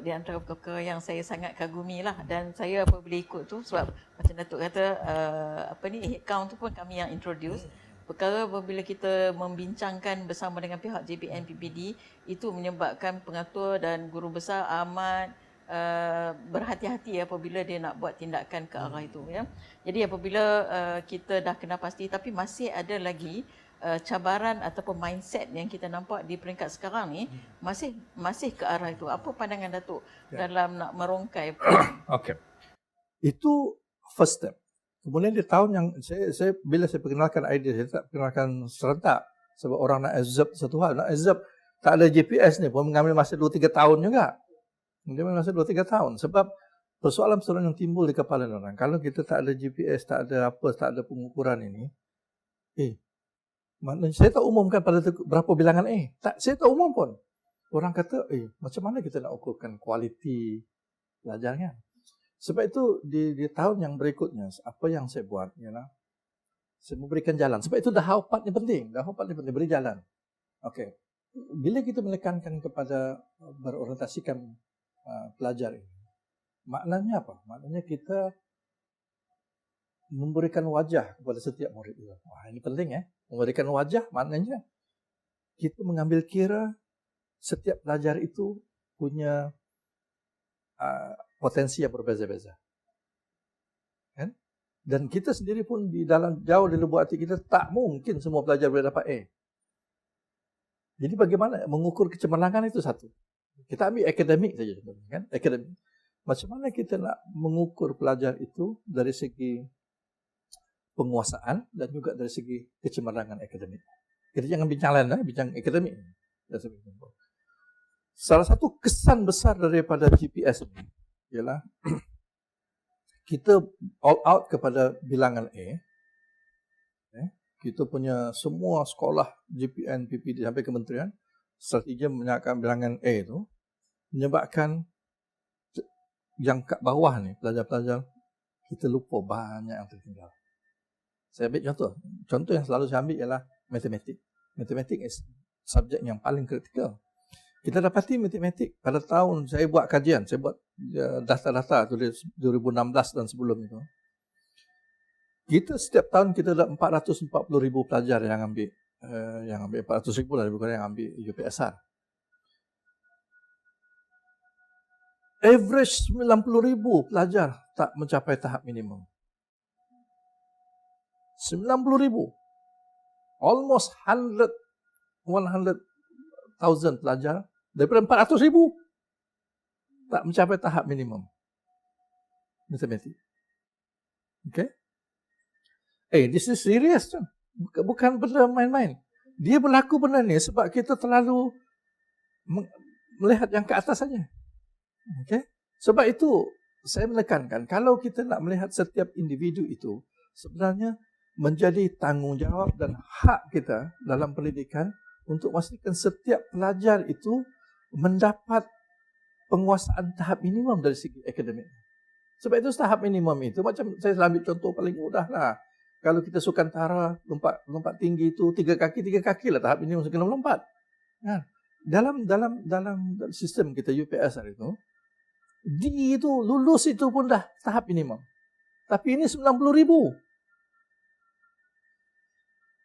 di antara perkara yang saya sangat kagumi lah, dan saya apabila ikut tu sebab macam Datuk kata head count tu pun kami yang introduce. Perkara apabila kita membincangkan bersama dengan pihak JPN PPD, itu menyebabkan pengatur dan guru besar amat berhati-hati apabila dia nak buat tindakan ke arah itu, ya. Jadi apabila kita dah kena pasti, tapi masih ada lagi cabaran ataupun mindset yang kita nampak di peringkat sekarang ni masih ke arah itu. Apa pandangan Datuk dalam nak merongkai? Okey. Itu first step. Kemudian di tahun yang saya bila saya perkenalkan idea, saya tak perkenalkan serentak sebab orang nak absorb satu hal. Nak absorb tak ada GPS ni pun mengambil masa 2-3 tahun juga. Dia masa 2-3 tahun sebab persoalan-persoalan yang timbul di kepala orang. Kalau kita tak ada GPS, tak ada apa, tak ada pengukuran ini, maknanya saya tak umumkan pada berapa bilangan tak, saya tak umum pun. Orang kata, macam mana kita nak ukurkan kualiti pelajarnya? Sebab itu di tahun yang berikutnya, apa yang saya buat ialah saya memberikan jalan. Sebab itu dah part ni penting, beri jalan. Okey. Bila kita menekankan kepada berorientasikan pelajar ini, maknanya apa? Maknanya kita memberikan wajah kepada setiap murid itu. Wah, ini penting Memberikan wajah maknanya kita mengambil kira setiap pelajar itu punya potensi yang berbeza-beza. Kan? Dan kita sendiri pun di dalam jauh di lubuk hati kita tak mungkin semua pelajar boleh dapat A. Jadi bagaimana mengukur kecemerlangan itu satu. Kita ambil akademik saja kan? Akademik. Macam mana kita nak mengukur pelajar itu dari segi penguasaan dan juga dari segi kecemerlangan akademik. Kita jangan bincang lain, bincang akademik. Salah satu kesan besar daripada GPS ini ialah kita all out kepada bilangan A. Kita punya semua sekolah JPN, PPD sampai kementerian strategi menyatakan bilangan A itu menyebabkan yang kat bawah ni pelajar-pelajar kita lupa banyak yang tertinggal. Saya ambil contoh yang selalu saya ambil ialah matematik. Matematik is subjek yang paling kritikal. Kita dapati matematik pada tahun saya buat kajian, saya buat data-data tu 2016 dan sebelum itu. Kita setiap tahun kita ada 440,000 pelajar yang ambil 400,000 lah lebih kurang yang ambil UPSR. Average 90,000 pelajar tak mencapai tahap minimum. 90,000. Almost 100,000 pelajar daripada 400,000 tak mencapai tahap minimum matematik. Okay? This is serious kan? Bukan benda main-main. Dia berlaku benda ni sebab kita terlalu melihat yang ke atas saja. Okay? Sebab itu saya menekankan kalau kita nak melihat setiap individu itu sebenarnya menjadi tanggungjawab dan hak kita dalam pendidikan untuk memastikan setiap pelajar itu mendapat penguasaan tahap minimum dari segi akademik. Sebab itu tahap minimum itu macam saya ambil contoh paling mudah lah. Kalau kita sukantara lompat tinggi itu 3 kaki lah tahap minimum kena melompat. Kan? Dalam sistem kita UPSR itu D itu lulus itu pun dah tahap minimum. Tapi ini 90,000.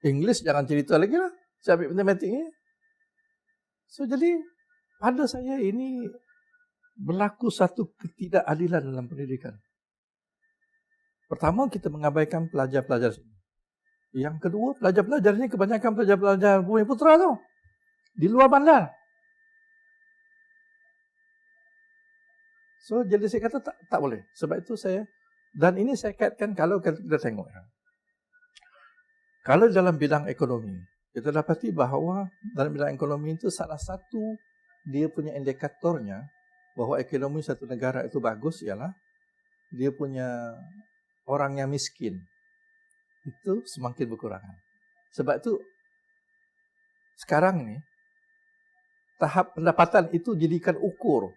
English jangan cerita lagi lah. Saya ambil matematik ni. So jadi pada saya ini berlaku satu ketidakadilan dalam pendidikan. Pertama kita mengabaikan pelajar-pelajar sini. Yang kedua pelajar-pelajar ini kebanyakan pelajar-pelajar Bumiputera tu. Di luar bandar. So jadi saya kata tak boleh. Sebab itu dan ini saya kaitkan kalau kita tengok. Kalau dalam bidang ekonomi, kita dapati bahawa dalam bidang ekonomi itu salah satu dia punya indikatornya bahawa ekonomi satu negara itu bagus ialah dia punya orang yang miskin itu semakin berkurangan. Sebab itu sekarang ini tahap pendapatan itu jadikan ukuran.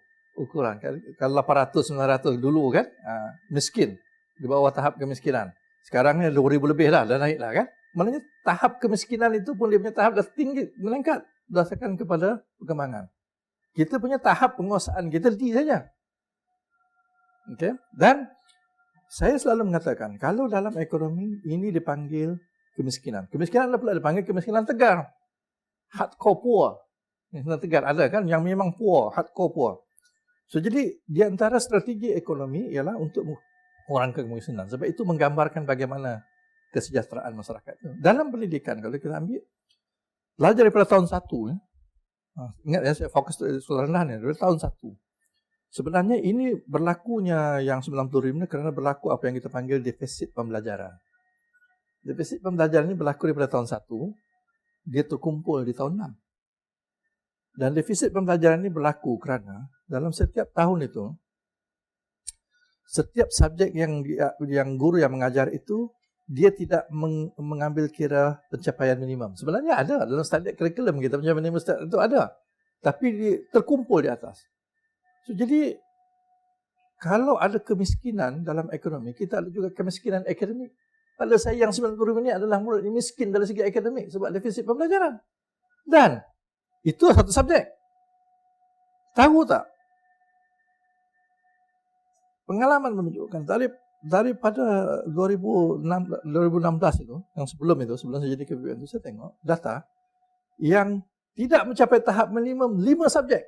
Kalau 800, 900 dulu kan miskin di bawah tahap kemiskinan. Sekarang ni 2,000 lebih dah naik lah kan. Maknanya tahap kemiskinan itu pun dia punya tahap dah tinggi, meningkat berdasarkan kepada perkembangan. kita punya tahap penguasaan kita D saja. Okay? Dan saya selalu mengatakan, kalau dalam ekonomi ini dipanggil kemiskinan. Kemiskinan pula dipanggil kemiskinan tegar. Hardcore poor. Kemiskinan tegar ada kan yang memang poor, hardcore poor. So jadi di antara strategi ekonomi ialah untuk mengurangkan kemiskinan. Sebab itu menggambarkan bagaimana kesejahteraan masyarakat itu. Dalam pendidikan, kalau kita ambil, belajar daripada tahun 1, ingat ya, saya fokus sekolah rendah ni, dari tahun 1. Sebenarnya ini berlakunya yang 90,000 ni kerana berlaku apa yang kita panggil defisit pembelajaran. Defisit pembelajaran ini berlaku daripada tahun 1, dia terkumpul di tahun 6. Dan defisit pembelajaran ini berlaku kerana dalam setiap tahun itu, setiap subjek yang guru yang mengajar itu, dia tidak mengambil kira pencapaian minimum. Sebenarnya ada dalam standard kurikulum kita, pencapaian minimum itu ada. Tapi dia terkumpul di atas. So, jadi, kalau ada kemiskinan dalam ekonomi, kita ada juga kemiskinan akademik. Pada saya yang 90,000 ini adalah murid miskin dari segi akademik sebab defisit pembelajaran. Dan itu satu subjek. Tahu tak? Pengalaman menunjukkan daripada 2016 itu, yang sebelum saya jadi KBBM itu, saya tengok data yang tidak mencapai tahap minimum 5 subjek.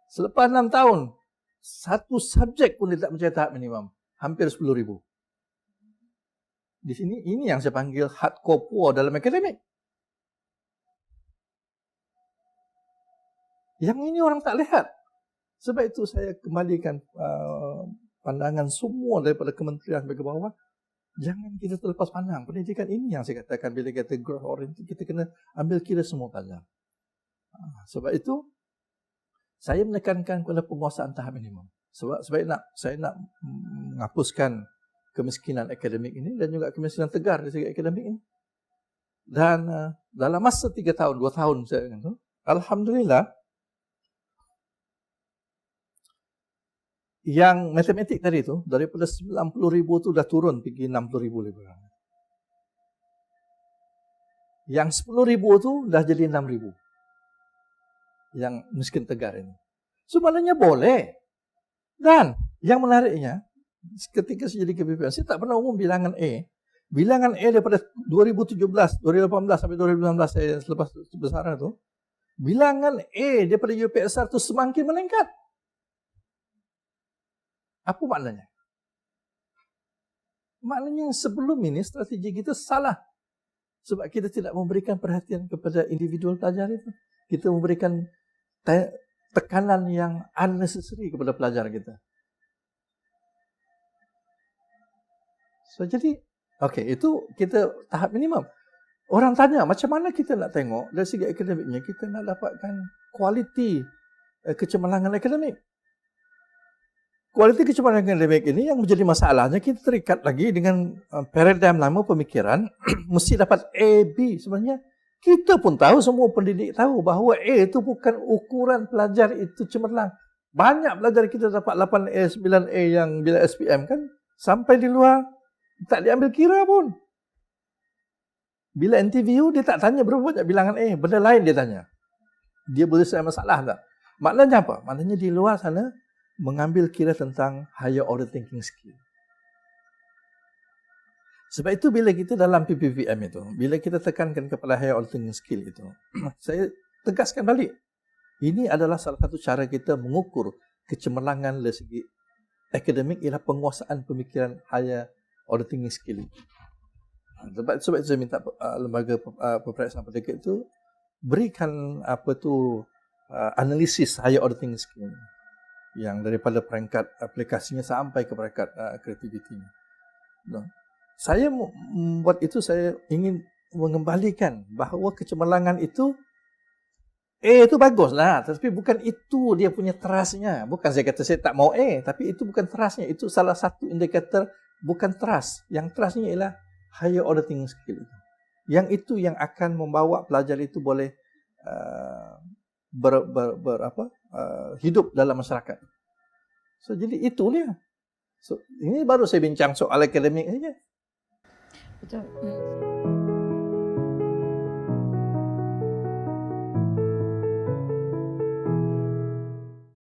Selepas 6 tahun, satu subjek pun tidak mencapai tahap minimum. Hampir 10,000. Di sini, ini yang saya panggil hardcore poor dalam akademik. Yang ini orang tak lihat. Sebab itu saya kembalikan pandangan semua daripada kementerian sampai ke bawah. Jangan kita terlepas pandang. Pendidikan ini yang saya katakan bila kita growth oriented, kita kena ambil kira semua pelajar. Sebab itu, saya menekankan kepada penguasaan tahap minimum. Sebab saya nak menghapuskan kemiskinan akademik ini dan juga kemiskinan tegar dari segi akademik ini. Dan dalam masa 3 tahun, 2 tahun saya kata, alhamdulillah, yang matematik tadi itu, daripada 90,000 itu dah turun pergi 60,000 lebih kurang. Yang 10,000 itu dah jadi 6,000. Yang miskin tegar ini. Sebenarnya boleh. Dan yang menariknya, ketika saya jadi KBBM, saya tak pernah umum bilangan A. Bilangan A daripada 2017, 2018 sampai 2019 saya selepas besaran itu, bilangan A daripada UPSR itu semakin meningkat. Apa maknanya? Maknanya sebelum ini strategi kita salah. Sebab kita tidak memberikan perhatian kepada individual pelajar itu. Kita memberikan tekanan yang unnecessary kepada pelajar kita. So, jadi, itu kita tahap minimum. Orang tanya, macam mana kita nak tengok dari segi akademiknya, kita nak dapatkan kualiti kecemerlangan akademik. Kualiti kecemerlangan akademik ini yang menjadi masalahnya, kita terikat lagi dengan paradigm lama pemikiran, mesti dapat A, B. Sebenarnya, kita pun tahu, semua pendidik tahu bahawa A itu bukan ukuran pelajar itu cemerlang. Banyak pelajar kita dapat 8A, 9A yang bila SPM kan, sampai di luar, tak diambil kira pun. Bila interview, dia tak tanya berapa banyak bilangan A. Benda lain dia tanya. Dia boleh selesai masalah tak? Maknanya apa? Maknanya di luar sana, mengambil kira tentang higher order thinking skill. Sebab itu bila kita dalam PPVM itu, bila kita tekankan kepada higher order thinking skill itu, saya tegaskan balik. Ini adalah salah satu cara kita mengukur kecemerlangan dari segi akademik ialah penguasaan pemikiran higher order thinking skill. Sebab itu saya minta lembaga peperiksaan pendidikan itu berikan analisis higher order thinking skill yang daripada peringkat aplikasinya sampai ke peringkat kreativitinya. Saya membuat itu, saya ingin mengembalikan bahawa kecemerlangan itu A itu baguslah, tapi bukan itu dia punya trustnya. Bukan saya kata saya tak mau A, tapi itu bukan trustnya. Itu salah satu indikator bukan trust. Yang trustnya ialah higher order thinking skill. Yang itu yang akan membawa pelajar itu boleh hidup dalam masyarakat. So, jadi itu dia. So, ini baru saya bincang soal akademik saja. Betul.